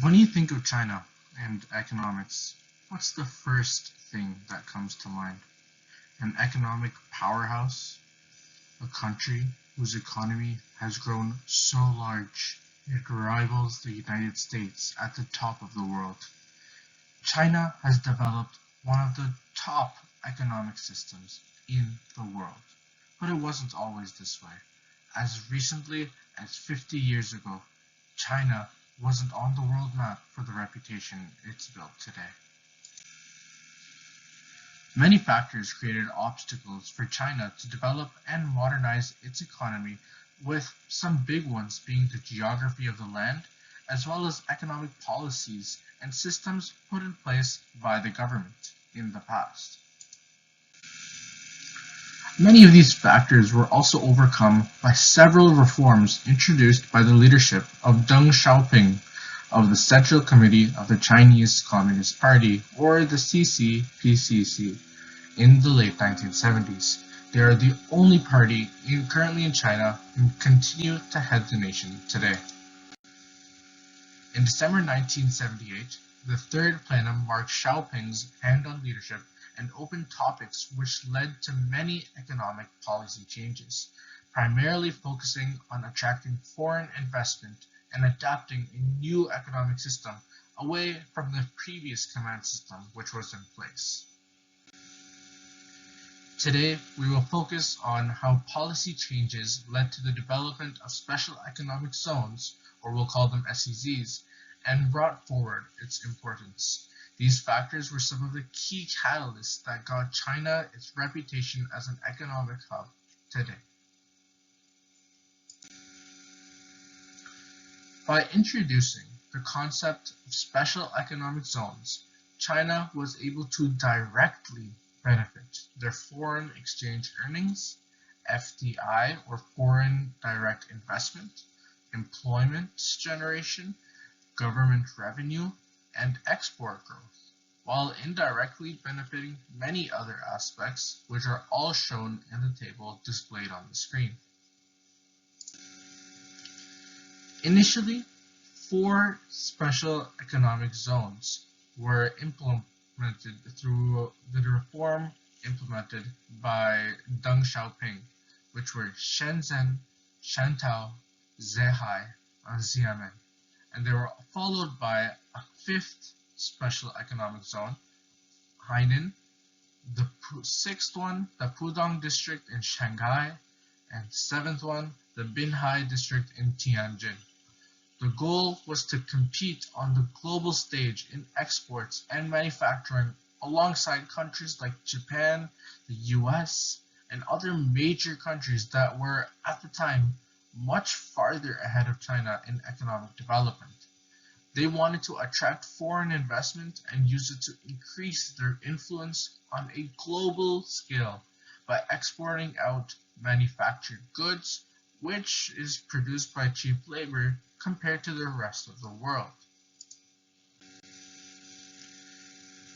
When you think of China and economics, what's the first thing that comes to mind? An economic powerhouse, a country whose economy has grown so large it rivals the United States at the top of the world. China has developed one of the top economic systems in the world. But it wasn't always this way. As recently as 50 years ago, China wasn't on the world map for the reputation it's built today. Many factors created obstacles for China to develop and modernize its economy, with some big ones being the geography of the land, as well as economic policies and systems put in place by the government in the past. Many of these factors were also overcome by several reforms introduced by the leadership of Deng Xiaoping of the Central Committee of the Chinese Communist Party, or the CCPCC, in the late 1970s. They are the only party currently in China and continue to head the nation today. In December 1978, the Third Plenum marked Xiaoping's hand-on leadership and opened topics which led to many economic policy changes, primarily focusing on attracting foreign investment and adapting a new economic system away from the previous command system which was in place. Today, we will focus on how policy changes led to the development of special economic zones, or we'll call them SEZs, and brought forward its importance. These factors were some of the key catalysts that got China its reputation as an economic hub today. By introducing the concept of special economic zones, China was able to directly benefit their foreign exchange earnings, FDI or foreign direct investment, employment generation, government revenue, and export growth, while indirectly benefiting many other aspects which are all shown in the table displayed on the screen. Initially, four special economic zones were implemented through the reform implemented by Deng Xiaoping, which were Shenzhen, Shantou, Zhehai, and Xiamen, and they were followed by a fifth special economic zone, Hainan, the sixth one, the Pudong district in Shanghai, and seventh one, the Binhai district in Tianjin. The goal was to compete on the global stage in exports and manufacturing alongside countries like Japan, the US, and other major countries that were, at the time, much farther ahead of China in economic development. They wanted to attract foreign investment and use it to increase their influence on a global scale by exporting out manufactured goods, which is produced by cheap labor compared to the rest of the world.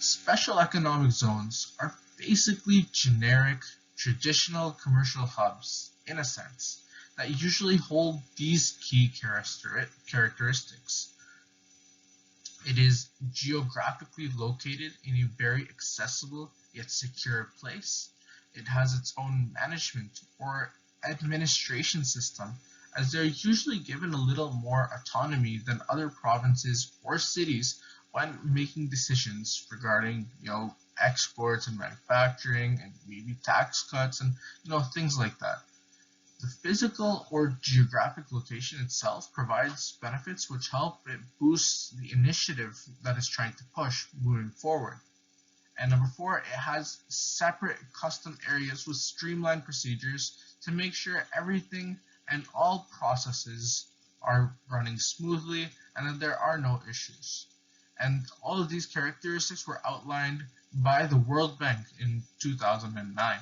Special economic zones are basically generic, traditional commercial hubs, in a sense, that usually hold these key characteristics. It is geographically located in a very accessible yet secure place. It has its own management or administration system, as they're usually given a little more autonomy than other provinces or cities when making decisions regarding, exports and manufacturing and maybe tax cuts and things like that. The physical or geographic location itself provides benefits which help it boost the initiative that is trying to push moving forward. And number four, it has separate custom areas with streamlined procedures to make sure everything and all processes are running smoothly and that there are no issues. And all of these characteristics were outlined by the World Bank in 2009.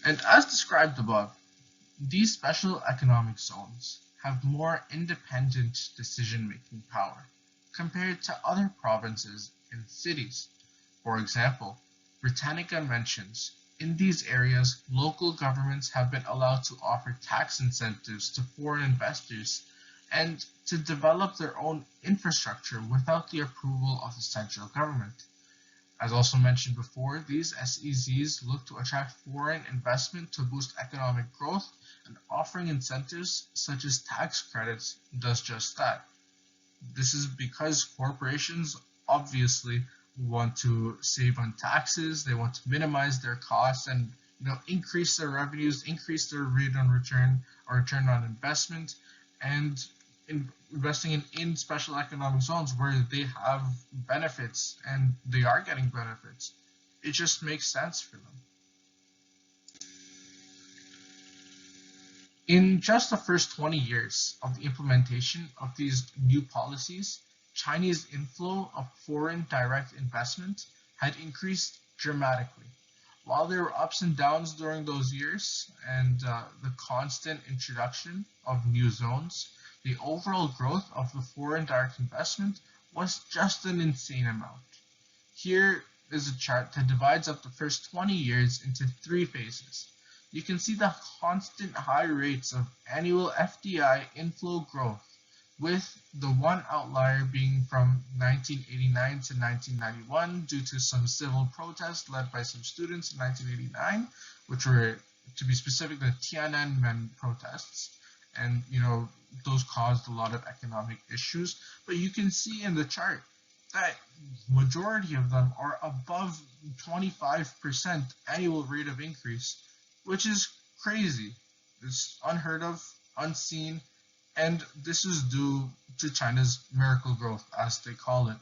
And as described above, these special economic zones have more independent decision-making power compared to other provinces and cities. For example, Britannica mentions, in these areas, local governments have been allowed to offer tax incentives to foreign investors and to develop their own infrastructure without the approval of the central government. As also mentioned before, these SEZs look to attract foreign investment to boost economic growth, and offering incentives such as tax credits does just that. This is because corporations obviously want to save on taxes, they want to minimize their costs and increase their revenues, increase their rate on return or return on investment, and investing in special economic zones where they have benefits and they are getting benefits. It just makes sense for them. In just the first 20 years of the implementation of these new policies, Chinese inflow of foreign direct investment had increased dramatically. While there were ups and downs during those years and the constant introduction of new zones, the overall growth of the foreign direct investment was just an insane amount. Here is a chart that divides up the first 20 years into three phases. You can see the constant high rates of annual FDI inflow growth, with the one outlier being from 1989 to 1991 due to some civil protests led by some students in 1989, which were, to be specific, the Tiananmen protests. And those caused a lot of economic issues. But you can see in the chart that majority of them are above 25% annual rate of increase, which is crazy. It's unheard of, unseen, and this is due to China's miracle growth, as they call it,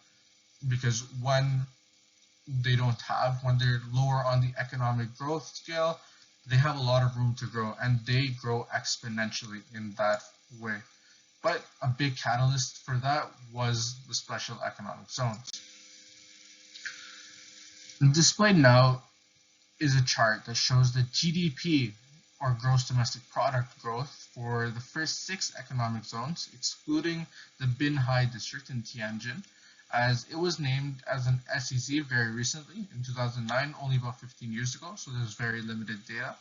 because when they're lower on the economic growth scale, they have a lot of room to grow, and they grow exponentially in that way. But a big catalyst for that was the special economic zones. Displayed now is a chart that shows the GDP, or gross domestic product, growth for the first 6 economic zones, excluding the Binhai district in Tianjin, as it was named as an SEZ very recently in 2009, only about 15 years ago, so there's very limited data.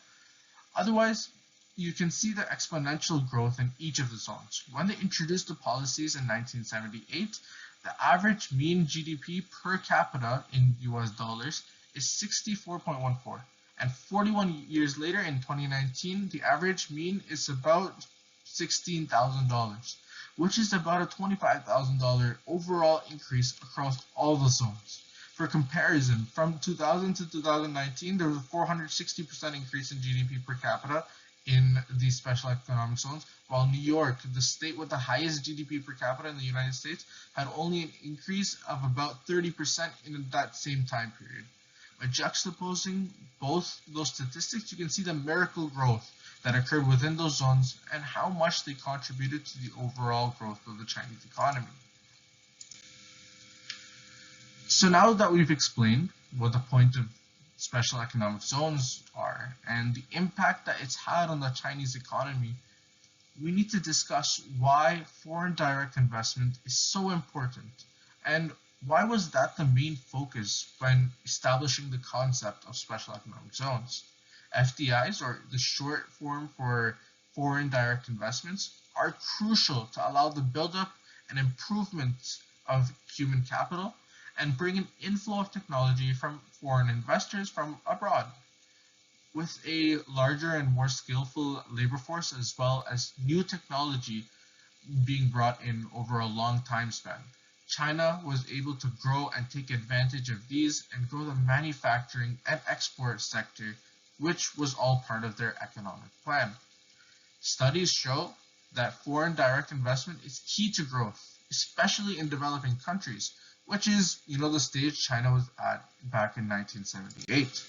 Otherwise, you can see the exponential growth in each of the zones. When they introduced the policies in 1978, the average mean GDP per capita in US dollars is 64.14. And 41 years later, in 2019, the average mean is about $16,000, which is about a $25,000 overall increase across all the zones. For comparison, from 2000 to 2019, there was a 460% increase in GDP per capita in these special economic zones, while New York, the state with the highest GDP per capita in the United States, had only an increase of about 30% in that same time period. By juxtaposing both those statistics, you can see the miracle growth that occurred within those zones and how much they contributed to the overall growth of the Chinese economy. So now that we've explained what the point of special economic zones are and the impact that it's had on the Chinese economy, we need to discuss why foreign direct investment is so important, and why was that the main focus when establishing the concept of special economic zones. FDIs, or the short form for foreign direct investments, are crucial to allow the buildup and improvement of human capital and bring an inflow of technology from foreign investors from abroad. With a larger and more skillful labor force, as well as new technology being brought in over a long time span, China was able to grow and take advantage of these and grow the manufacturing and export sector, which was all part of their economic plan. Studies show that foreign direct investment is key to growth, especially in developing countries, which is, the stage China was at back in 1978.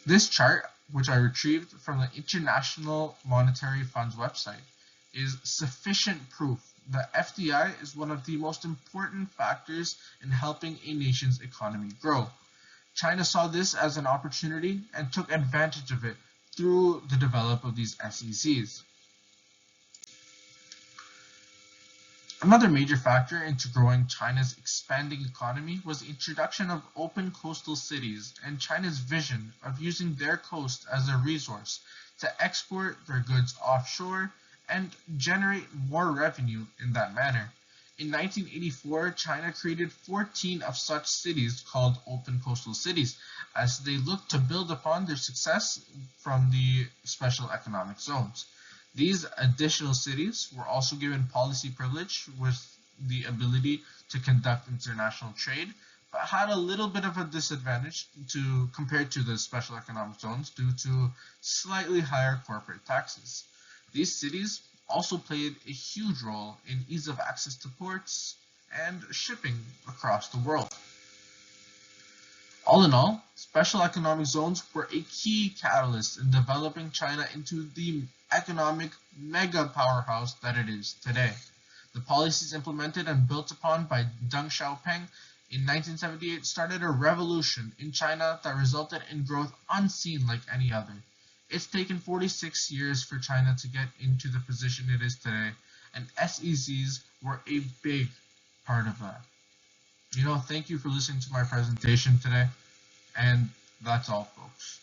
This chart, which I retrieved from the International Monetary Fund's website, is sufficient proof that FDI is one of the most important factors in helping a nation's economy grow. China saw this as an opportunity and took advantage of it through the development of these SEZs. Another major factor into growing China's expanding economy was the introduction of open coastal cities and China's vision of using their coast as a resource to export their goods offshore and generate more revenue in that manner. In 1984, China created 14 of such cities called open coastal cities as they looked to build upon their success from the special economic zones. These additional cities were also given policy privilege with the ability to conduct international trade, but had a little bit of a disadvantage compared to the special economic zones due to slightly higher corporate taxes. These cities also played a huge role in ease of access to ports and shipping across the world. All in all, special economic zones were a key catalyst in developing China into the economic mega powerhouse that it is today. The policies implemented and built upon by Deng Xiaoping in 1978 started a revolution in China that resulted in growth unseen like any other. It's taken 46 years for China to get into the position it is today, and SEZs were a big part of that. Thank you for listening to my presentation today, and that's all, folks.